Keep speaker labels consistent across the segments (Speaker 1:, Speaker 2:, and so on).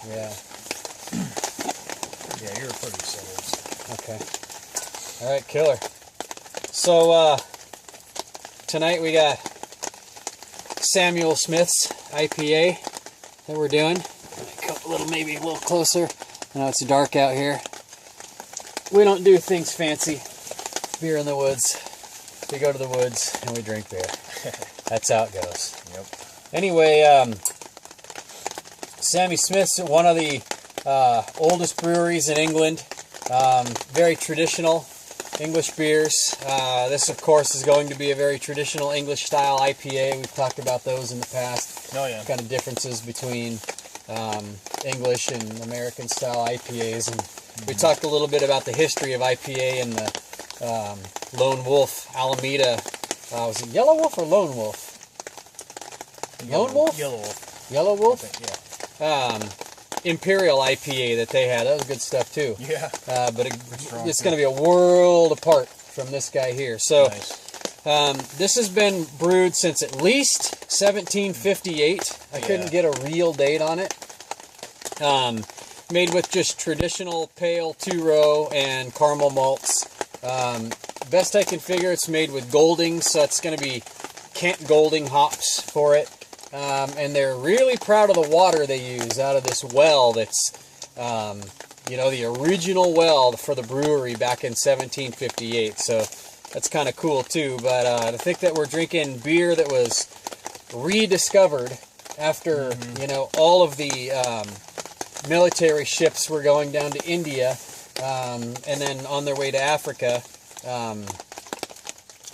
Speaker 1: Yeah.
Speaker 2: Yeah, you're pretty settled.
Speaker 1: Okay. All right, killer. So tonight we got Samuel Smith's IPA that we're doing. Come a little, maybe a little closer. I know it's dark out here. We don't do things fancy. Beer in the woods. We go to the woods and we drink beer. That's how it goes.
Speaker 2: Yep.
Speaker 1: Anyway, Sammy Smith's one of the oldest breweries in England. Very traditional English beers. This, of course, is going to be a very traditional English-style IPA. We've talked about those in the past.
Speaker 2: Oh, yeah.
Speaker 1: Kind of differences between English and American-style IPAs. And we talked a little bit about the history of IPA and the Lone Wolf, Alameda. Was it Yellow Wolf or Lone Wolf? Lone Wolf?
Speaker 2: Yellow Wolf.
Speaker 1: Yellow Wolf?
Speaker 2: I think, yeah.
Speaker 1: Imperial IPA that they had. That was good stuff too.
Speaker 2: Yeah.
Speaker 1: But it's going to be a world apart from this guy here. So
Speaker 2: Nice.
Speaker 1: this has been brewed since at least 1758. I couldn't get a real date on it. Made with just traditional pale 2-row and caramel malts. Best I can figure, it's made with Golding, so it's going to be Kent Golding hops for it. And they're really proud of the water they use out of this well that's, you know, the original well for the brewery back in 1758. So that's kind of cool too. But to think that we're drinking beer that was rediscovered after, you know, all of the military ships were going down to India and then on their way to Africa.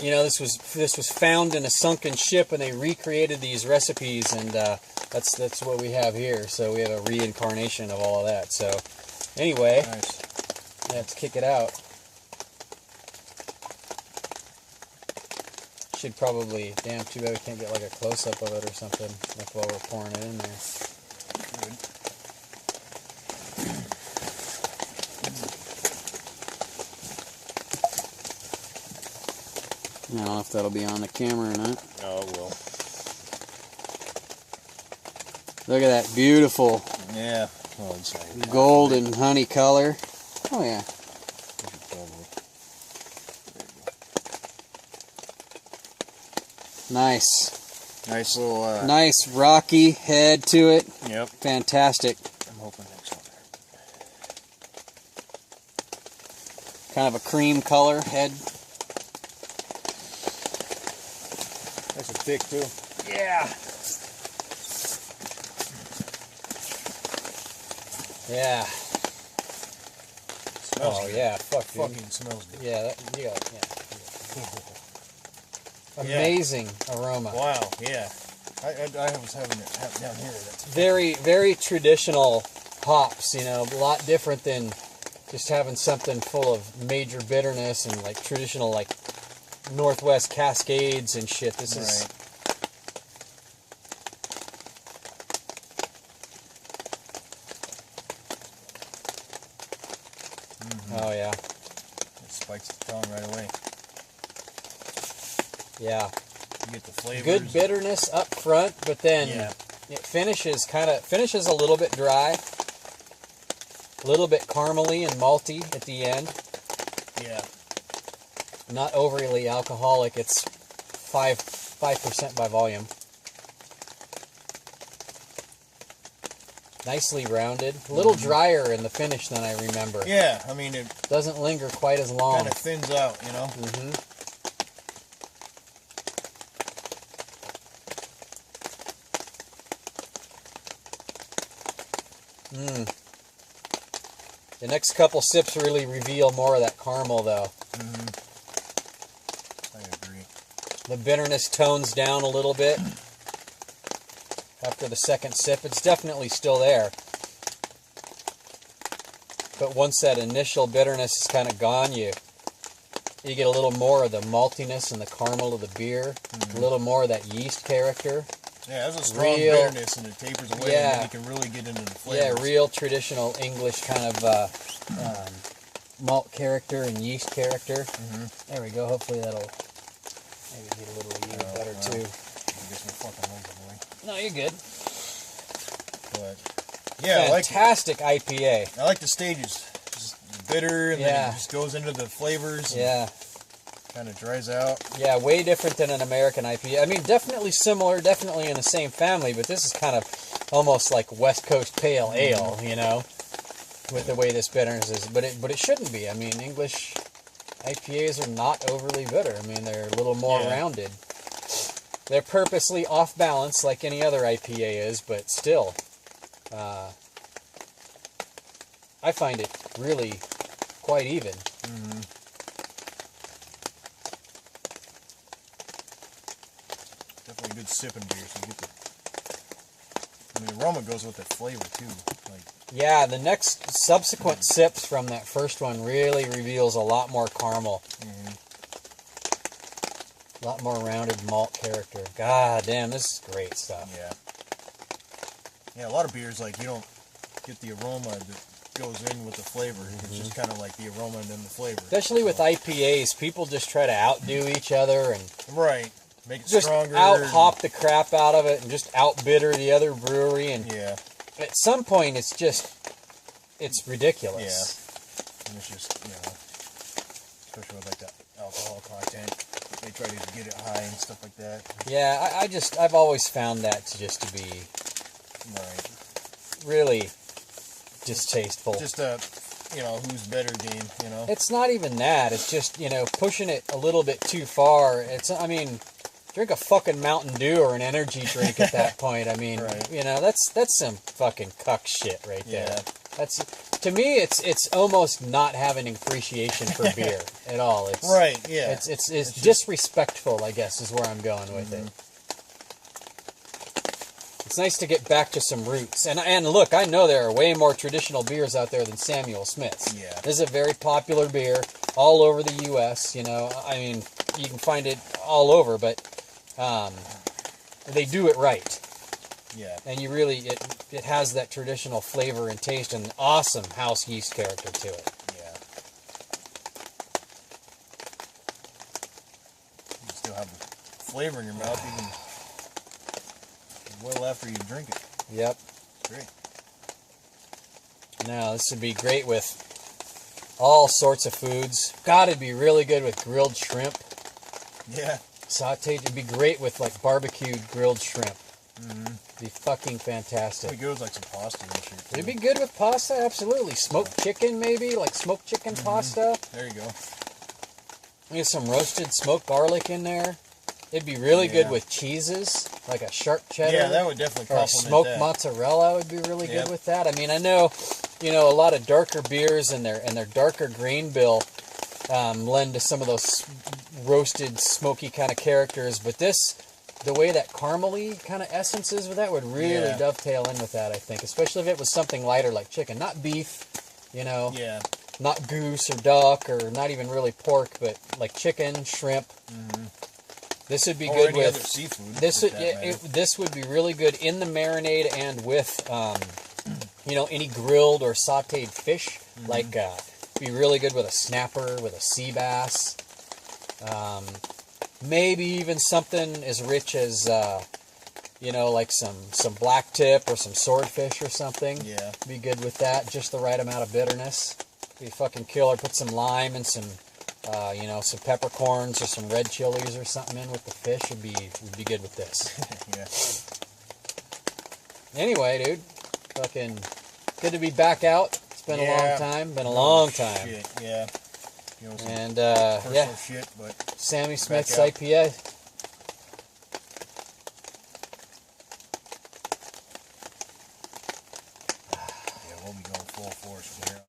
Speaker 1: You know, this was found in a sunken ship, and they recreated these recipes, and that's what we have here. So we have a reincarnation of all of that. So anyway,
Speaker 2: Nice.
Speaker 1: let's kick it out. Should probably, damn, too bad we can't get like a close-up of it or something, like while we're pouring it in there.
Speaker 2: Good.
Speaker 1: I don't know if that'll be on the camera or not.
Speaker 2: Oh, it will.
Speaker 1: Look at that beautiful
Speaker 2: Yeah. Well, it's like
Speaker 1: golden honey color. Oh yeah. Nice.
Speaker 2: Nice little.
Speaker 1: Nice rocky head to it.
Speaker 2: Yep.
Speaker 1: Fantastic.
Speaker 2: I'm hoping that's on there.
Speaker 1: Kind of a cream color head.
Speaker 2: Nice and thick too.
Speaker 1: Yeah. Yeah.
Speaker 2: Smells
Speaker 1: Oh
Speaker 2: good.
Speaker 1: yeah. Fuck, dude.
Speaker 2: Fucking smells good.
Speaker 1: Yeah. Yeah. Amazing aroma.
Speaker 2: Wow. Yeah. I was having it down here. That's
Speaker 1: Very, very traditional hops. You know, a lot different than just having something full of major bitterness and like traditional like Northwest Cascades and shit. This is. Oh yeah.
Speaker 2: It spikes the tongue right away.
Speaker 1: Yeah.
Speaker 2: You get the flavors.
Speaker 1: Good bitterness up front, but then it finishes a little bit dry, a little bit caramely and malty at the end.
Speaker 2: Yeah.
Speaker 1: Not overly alcoholic. It's 5% by volume. Nicely rounded. A little drier in the finish than I remember.
Speaker 2: Yeah, I mean, it
Speaker 1: Doesn't linger quite as long.
Speaker 2: kind of thins out, you know?
Speaker 1: The next couple sips really reveal more of that caramel, though.
Speaker 2: I agree.
Speaker 1: The bitterness tones down a little bit after the second sip. It's definitely still there. But once that initial bitterness is kind of gone, you get a little more of the maltiness and the caramel of the beer, a little more of that yeast character.
Speaker 2: Yeah, there's a strong bitterness and it tapers away, and then you can really get into the flavors.
Speaker 1: Yeah, real traditional English kind of malt character and yeast character. There we go. Hopefully that'll maybe get a little even better too.
Speaker 2: I guess we're fucking over, boy.
Speaker 1: No, you're good.
Speaker 2: But Yeah,
Speaker 1: fantastic IPA.
Speaker 2: I like the stages. Just bitter, and then it just goes into the flavors.
Speaker 1: Yeah.
Speaker 2: Kind of dries out.
Speaker 1: Yeah, way different than an American IPA. I mean, definitely similar, definitely in the same family, but this is kind of almost like West Coast Pale Ale, you know, with the way this bitterness is. But it shouldn't be. I mean, English IPAs are not overly bitter. I mean, they're a little more rounded. They're purposely off balance like any other IPA is, but still, I find it really quite even.
Speaker 2: Mm-hmm. Definitely a good sipping beer. So you get the aroma goes with the flavor too.
Speaker 1: Yeah, the next subsequent sips from that first one really reveals a lot more caramel. A lot more rounded malt character. God damn, this is great stuff.
Speaker 2: Yeah, a lot of beers, like, you don't get the aroma that goes in with the flavor. It's just kind of like the aroma and then the flavor.
Speaker 1: Especially with IPAs, people just try to outdo each other and
Speaker 2: make it
Speaker 1: just
Speaker 2: stronger.
Speaker 1: Out-hop the crap out of it and just out-bitter the other brewery. And at some point, it's ridiculous.
Speaker 2: Yeah, and it's just, especially with like that alcohol content. They try to get it high and stuff like that.
Speaker 1: Yeah, I've always found that to be really distasteful.
Speaker 2: Just a, who's better game,
Speaker 1: It's not even that. It's just, pushing it a little bit too far. I mean, drink a fucking Mountain Dew or an energy drink at that point. I mean, that's some fucking cuck shit right there. That's, to me, it's almost not having an appreciation for beer at all. It's It's disrespectful, I guess, is where I'm going with it. It's nice to get back to some roots. And look, I know there are way more traditional beers out there than Samuel Smith's.
Speaker 2: Yeah.
Speaker 1: This is a very popular beer all over the U.S., I mean, you can find it all over, but they do it right.
Speaker 2: Yeah.
Speaker 1: And you really, it has that traditional flavor and taste and awesome house yeast character to it.
Speaker 2: Yeah. You still have the flavor in your mouth even well after you drink it.
Speaker 1: Yep.
Speaker 2: Great.
Speaker 1: Now, this would be great with all sorts of foods. God, it'd be really good with grilled shrimp.
Speaker 2: Yeah.
Speaker 1: Sauteed. It'd be great with, like, barbecued grilled shrimp. Be fucking fantastic.
Speaker 2: It'd be good with like some pasta and shit.
Speaker 1: It'd be good with pasta, absolutely. Smoked chicken, maybe, like smoked chicken pasta.
Speaker 2: There you go.
Speaker 1: Get some roasted smoked garlic in there. It'd be really good with cheeses, like a sharp cheddar.
Speaker 2: Yeah, that would definitely complement
Speaker 1: or smoked mozzarella would be really good with that. I mean, I know, a lot of darker beers and their darker grain bill lend to some of those roasted, smoky kind of characters, but the way that caramely kind of essence is with that would really dovetail in with that, I think. Especially if it was something lighter like chicken. Not beef,
Speaker 2: Yeah.
Speaker 1: Not goose or duck or not even really pork, but like chicken, shrimp. This would be good with...
Speaker 2: other seafood.
Speaker 1: This would be really good in the marinade and with, any grilled or sauteed fish. Like, be really good with a snapper, with a sea bass. Maybe even something as rich as, like some black tip or some swordfish or something.
Speaker 2: Yeah.
Speaker 1: Be good with that. Just the right amount of bitterness. Be fucking killer. Put some lime and some, some peppercorns or some red chilies or something in with the fish. Would be good with this. Anyway, dude. Fucking good to be back out. It's been a long time. Been a long time.
Speaker 2: Shit, yeah.
Speaker 1: And
Speaker 2: shit, but
Speaker 1: Sammy Smith's IPA.
Speaker 2: Yeah, we'll be going full force from here.